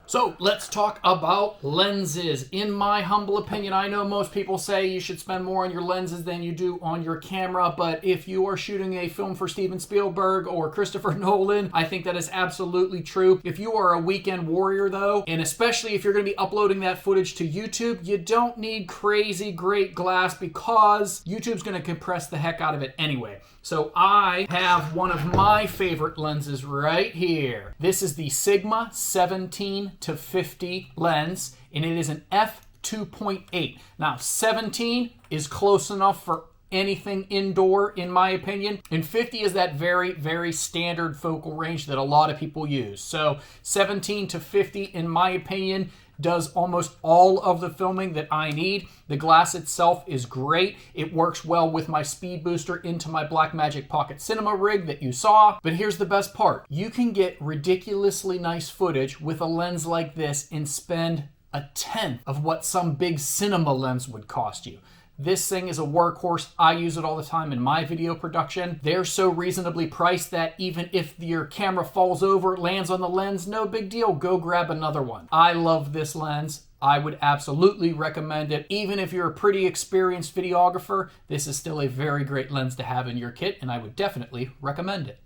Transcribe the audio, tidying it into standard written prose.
So let's talk about lenses. In my humble opinion, I know most people say you should spend more on your lenses than you do on your camera, but if you are shooting a film for Steven Spielberg or Christopher Nolan, I think that is absolutely true. If you are a weekend warrior though, and especially if you're going to be uploading that footage to YouTube, you don't need crazy great glass because YouTube's going to compress the heck out of it anyway. So I have one of my favorite lenses right here. This is the Sigma 17-50 lens, and it is an f2.8. Now 17 is close enough for anything indoor in my opinion, and 50 is that very, very standard focal range that a lot of people use. So 17-50 in my opinion does almost all of the filming that I need. The glass itself is great. It works well with my speed booster into my Blackmagic Pocket Cinema rig that you saw. But here's the best part. You can get ridiculously nice footage with a lens like this and spend a tenth of what some big cinema lens would cost you. This thing is a workhorse. I use it all the time in my video production. They're so reasonably priced that even if your camera falls over, lands on the lens, no big deal. Go grab another one. I love this lens. I would absolutely recommend it. Even if you're a pretty experienced videographer, this is still a very great lens to have in your kit, and I would definitely recommend it.